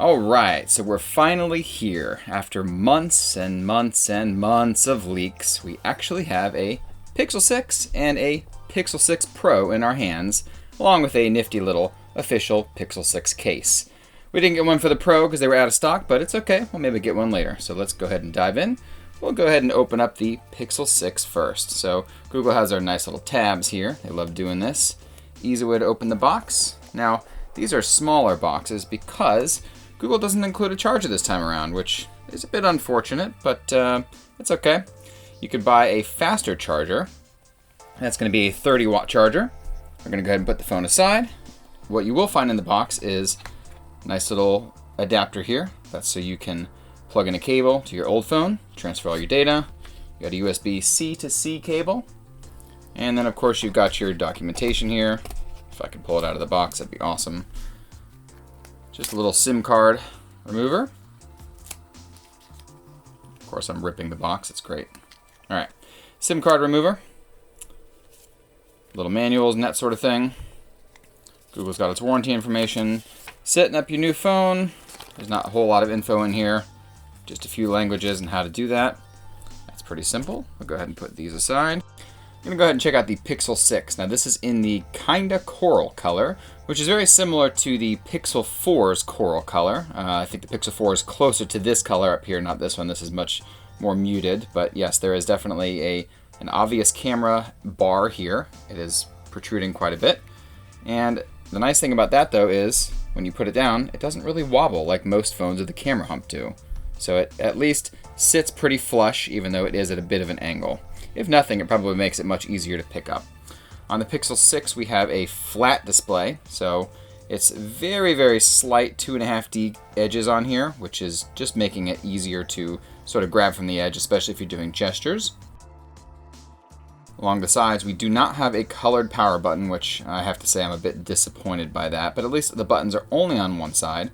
Alright, so we're finally here. After months and months and months of leaks, we actually have a Pixel 6 and a Pixel 6 Pro in our hands, along with a nifty little official Pixel 6 case. We didn't get one for the Pro because they were out of stock, but it's okay. We'll maybe get one later. So let's go ahead and dive in. We'll go ahead and open up the Pixel 6 first. So Google has their nice little tabs here. They love doing this. Easy way to open the box. Now, these are smaller boxes because Google doesn't include a charger this time around, which is a bit unfortunate, but it's okay. You could buy a faster charger. That's going to be a 30-watt charger. We're going to go ahead and put the phone aside. What you will find in the box is a nice little adapter here. That's so you can plug in a cable to your old phone, transfer all your data. You got a USB-C to C cable. And then, of course, you've got your documentation here. If I could pull it out of the box, that'd be awesome. Just a little SIM card remover. Of course, I'm ripping the box. It's great. All right, SIM card remover. Little manuals and that sort of thing. Google's got its warranty information. Setting up your new phone. There's not a whole lot of info in here. Just a few languages and how to do that. That's pretty simple. We'll go ahead and put these aside. I'm going to go ahead and check out the Pixel 6. Now this is in the kinda coral color, which is very similar to the Pixel 4's coral color. I think the Pixel 4 is closer to this color up here, not this one. This is much more muted, but yes, there is definitely an obvious camera bar here. It is protruding quite a bit. And the nice thing about that though is when you put it down, it doesn't really wobble like most phones with the camera hump do. So it at least sits pretty flush, even though it is at a bit of an angle. If nothing, it probably makes it much easier to pick up. On the Pixel 6, we have a flat display, so it's very, very slight 2.5D edges on here, which is just making it easier to sort of grab from the edge, especially if you're doing gestures. Along the sides, we do not have a colored power button, which I have to say I'm a bit disappointed by that, but at least the buttons are only on one side.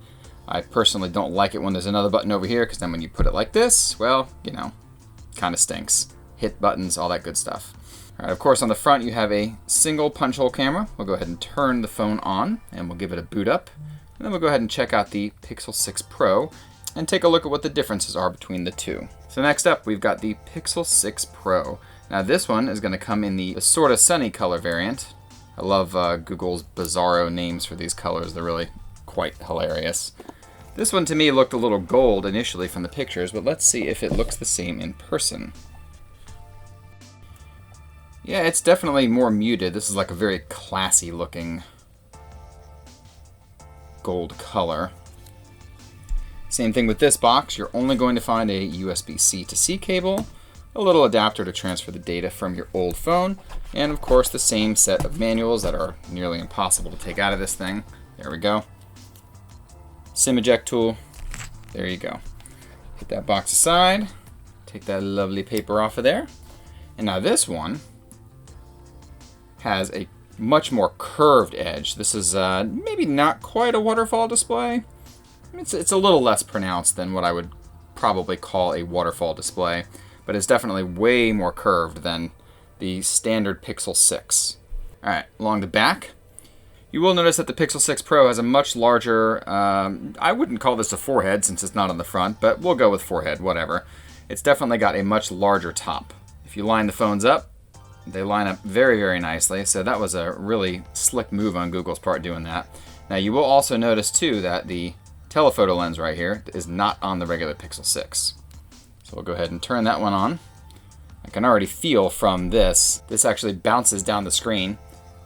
I personally don't like it when there's another button over here, because then when you put it like this, well, you know, kind of stinks. Hit buttons, all that good stuff. All right, of course, on the front, you have a single punch hole camera. We'll go ahead and turn the phone on, and we'll give it a boot up. And then we'll go ahead and check out the Pixel 6 Pro and take a look at what the differences are between the two. So next up, we've got the Pixel 6 Pro. Now this one is going to come in the sort of sunny color variant. I love Google's bizarro names for these colors. They're really quite hilarious. This one to me looked a little gold initially from the pictures, but let's see if it looks the same in person. Yeah, it's definitely more muted. This is like a very classy looking gold color. Same thing with this box. You're only going to find a USB-C to C cable, a little adapter to transfer the data from your old phone, and of course the same set of manuals that are nearly impossible to take out of this thing. There we go. SIM eject tool. There you go. Put that box aside. Take that lovely paper off of there. And now this one has a much more curved edge. This is maybe not quite a waterfall display. It's a little less pronounced than what I would probably call a waterfall display, but it's definitely way more curved than the standard Pixel 6. All right, along the back, you will notice that the Pixel 6 Pro has a much larger, I wouldn't call this a forehead since it's not on the front, but we'll go with forehead, whatever. It's definitely got a much larger top. If you line the phones up, they line up very, very nicely, so that was a really slick move on Google's part doing that. Now you will also notice too that the telephoto lens right here is not on the regular Pixel 6. So we'll go ahead and turn that one on. I can already feel from this actually bounces down the screen,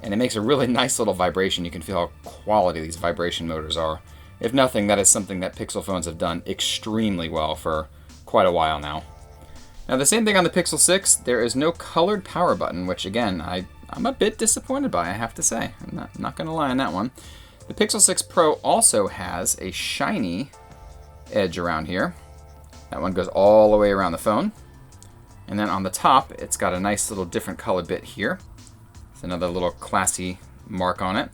and it makes a really nice little vibration. You can feel how quality these vibration motors are. If nothing, that is something that Pixel phones have done extremely well for quite a while now. Now the same thing on the Pixel 6, there is no colored power button, which again, I'm a bit disappointed by, I have to say. I'm not gonna lie on that one. The Pixel 6 Pro also has a shiny edge around here. That one goes all the way around the phone. And then on the top, it's got a nice little different color bit here. It's another little classy mark on it.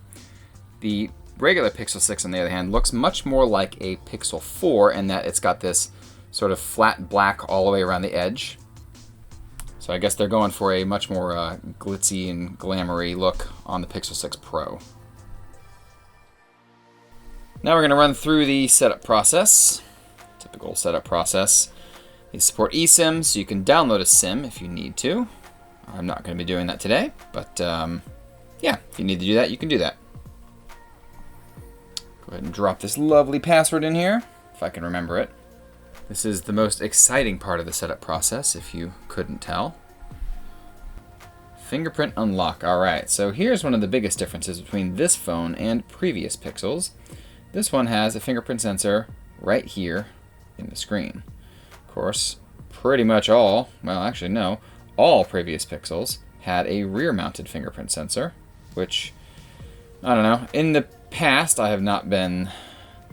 The regular Pixel 6, on the other hand, looks much more like a Pixel 4 in that it's got this sort of flat black all the way around the edge. So I guess they're going for a much more glitzy and glamoury look on the Pixel 6 Pro. Now we're going to run through the setup process. Typical setup process. They support eSIM, so you can download a SIM if you need to. I'm not going to be doing that today, but yeah, if you need to do that, you can do that. Go ahead and drop this lovely password in here, if I can remember it. This is the most exciting part of the setup process, if you couldn't tell. Fingerprint unlock. Alright, so here's one of the biggest differences between this phone and previous Pixels. This one has a fingerprint sensor right here in the screen. Of course, pretty much all, well actually no, all previous Pixels had a rear-mounted fingerprint sensor, which, I don't know, in the past I have not been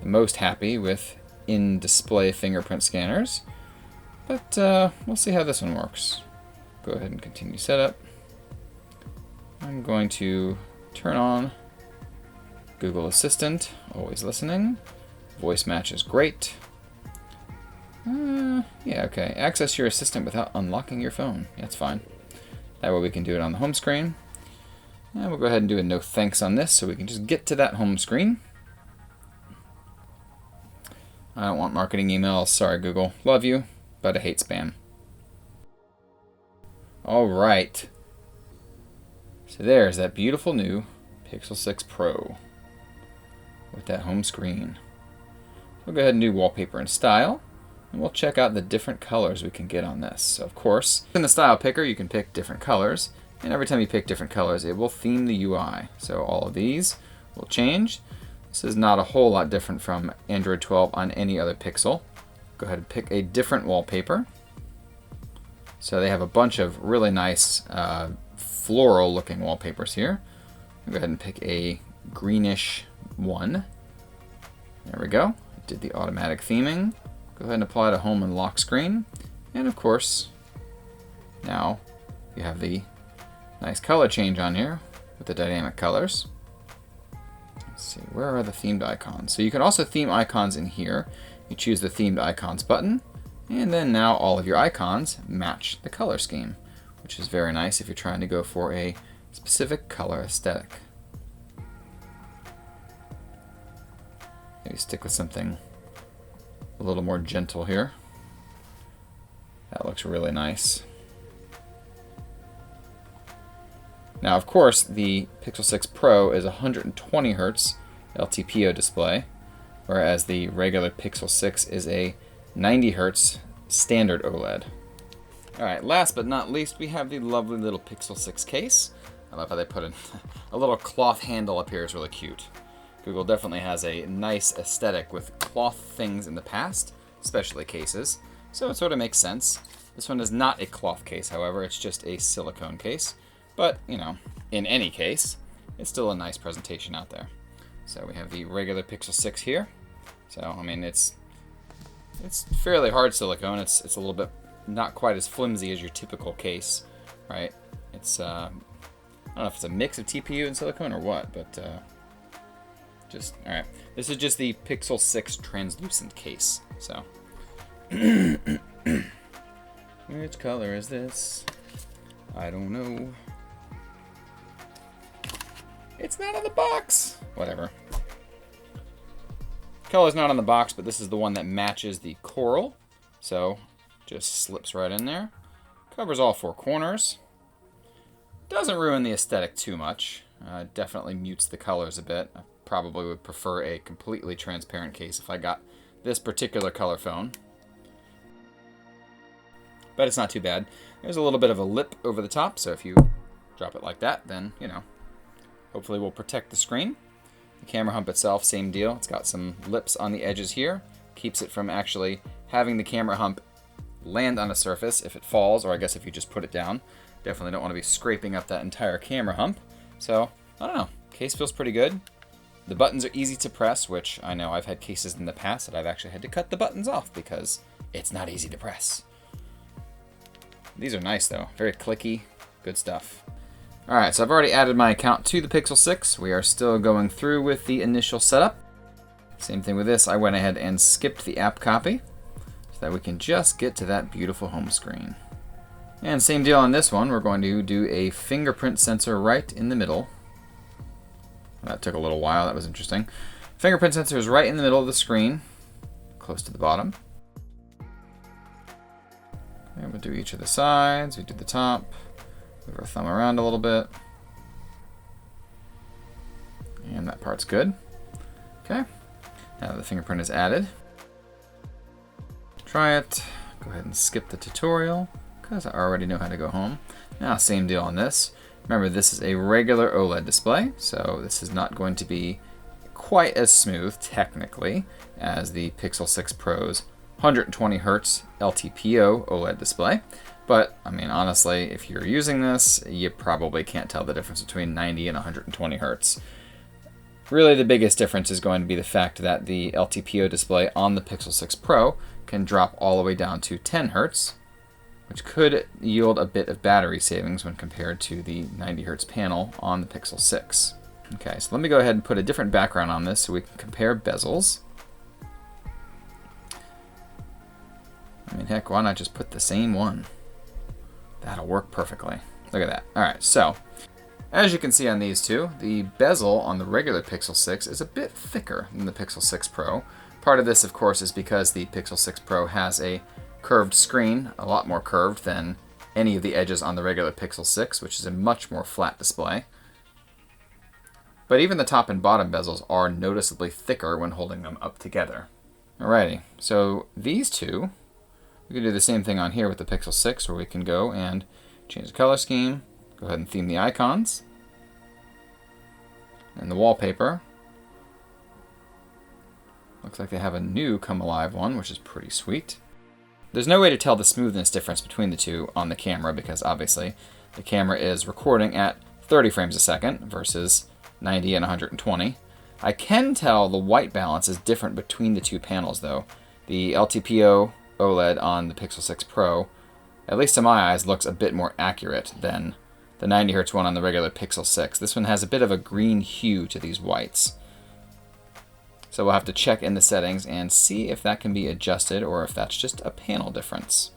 the most happy with in-display fingerprint scanners, but we'll see how this one works. Go ahead and continue setup. I'm going to turn on Google Assistant, always listening. Voice match is great. Yeah, okay. Access your assistant without unlocking your phone. Yeah, that's fine. That way we can do it on the home screen. And we'll go ahead and do a no thanks on this so we can just get to that home screen. I don't want marketing emails. Sorry, Google. Love you, but I hate spam. All right. So there's that beautiful new Pixel 6 Pro with that home screen. We'll go ahead and do wallpaper and style, and we'll check out the different colors we can get on this. So of course, in the style picker, you can pick different colors, and every time you pick different colors, it will theme the UI. So all of these will change. This is not a whole lot different from Android 12 on any other Pixel. Go ahead and pick a different wallpaper. So they have a bunch of really nice floral looking wallpapers here. I'll go ahead and pick a greenish one. There we go. Did the automatic theming. Go ahead and apply to home and lock screen. And of course, now you have the nice color change on here with the dynamic colors. Let's see, where are the themed icons? So you can also theme icons in here. You choose the themed icons button, and then now all of your icons match the color scheme, which is very nice if you're trying to go for a specific color aesthetic. Maybe stick with something a little more gentle here. That looks really nice. Now, of course, the Pixel 6 Pro is 120 Hz LTPO display, whereas the regular Pixel 6 is a 90 Hz standard OLED. Alright, last but not least, we have the lovely little Pixel 6 case. I love how they put in a little cloth handle up here. It's really cute. Google definitely has a nice aesthetic with cloth things in the past, especially cases, so it sort of makes sense. This one is not a cloth case, however, it's just a silicone case. But, you know, in any case, it's still a nice presentation out there. So we have the regular Pixel 6 here. So, I mean, it's fairly hard silicone. It's a little bit not quite as flimsy as your typical case, right? It's, I don't know if it's a mix of TPU and silicone or what, but just, all right. This is just the Pixel 6 translucent case, so. Which color is this? I don't know. It's not on the box. Whatever. Color's not on the box, but this is the one that matches the coral. So, just slips right in there. Covers all four corners. Doesn't ruin the aesthetic too much. Definitely mutes the colors a bit. I probably would prefer a completely transparent case if I got this particular color phone. But it's not too bad. There's a little bit of a lip over the top, so if you drop it like that, then, you know, hopefully we'll protect the screen. The camera hump itself, same deal. It's got some lips on the edges here. Keeps it from actually having the camera hump land on a surface if it falls, or I guess if you just put it down. Definitely don't want to be scraping up that entire camera hump. So, I don't know. Case feels pretty good. The buttons are easy to press, which I know I've had cases in the past that I've actually had to cut the buttons off because it's not easy to press. These are nice though. Very clicky. Good stuff. Alright, so I've already added my account to the Pixel 6. We are still going through with the initial setup. Same thing with this. I went ahead and skipped the app copy so that we can just get to that beautiful home screen. And same deal on this one. We're going to do a fingerprint sensor right in the middle. That took a little while. That was interesting. Fingerprint sensor is right in the middle of the screen, close to the bottom. And we'll do each of the sides. We do the top. Move our thumb around a little bit. And that part's good. Okay. Now that the fingerprint is added, try it. Go ahead and skip the tutorial because I already know how to go home. Now, same deal on this. Remember, this is a regular OLED display, so this is not going to be quite as smooth, technically, as the Pixel 6 Pro's 120 Hz LTPO OLED display. But, I mean, honestly, if you're using this, you probably can't tell the difference between 90 and 120 Hz. Really, the biggest difference is going to be the fact that the LTPO display on the Pixel 6 Pro can drop all the way down to 10 Hz, which could yield a bit of battery savings when compared to the 90 Hz panel on the Pixel 6. Okay, so let me go ahead and put a different background on this so we can compare bezels. I mean, heck, why not just put the same one? That'll work perfectly. Look at that. All right, so as you can see on these two, the bezel on the regular Pixel 6 is a bit thicker than the Pixel 6 Pro. Part of this, of course, is because the Pixel 6 Pro has a curved screen, a lot more curved than any of the edges on the regular Pixel 6, which is a much more flat display. But even the top and bottom bezels are noticeably thicker when holding them up together. Alrighty, so these two, we can do the same thing on here with the Pixel 6, where we can go and change the color scheme, go ahead and theme the icons, and the wallpaper. Looks like they have a new Come Alive one, which is pretty sweet. There's no way to tell the smoothness difference between the two on the camera because obviously the camera is recording at 30 frames a second versus 90 and 120. I can tell the white balance is different between the two panels though. The LTPO OLED on the Pixel 6 Pro, at least to my eyes, looks a bit more accurate than the 90 Hz one on the regular Pixel 6. This one has a bit of a green hue to these whites. So we'll have to check in the settings and see if that can be adjusted or if that's just a panel difference.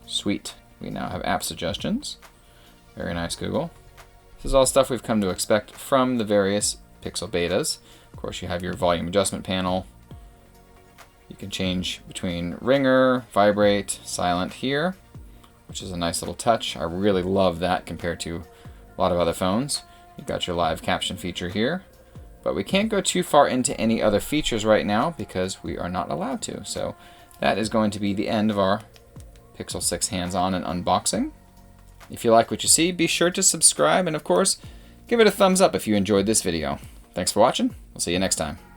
Sweet. We now have app suggestions. Very nice, Google. This is all stuff we've come to expect from the various Pixel betas. Of course, you have your volume adjustment panel. You can change between ringer, vibrate, silent here, which is a nice little touch. I really love that compared to a lot of other phones. You've got your live caption feature here, but we can't go too far into any other features right now because we are not allowed to. So that is going to be the end of our Pixel 6 hands-on and unboxing. If you like what you see, be sure to subscribe and, of course, give it a thumbs up if you enjoyed this video. Thanks for watching. We'll see you next time.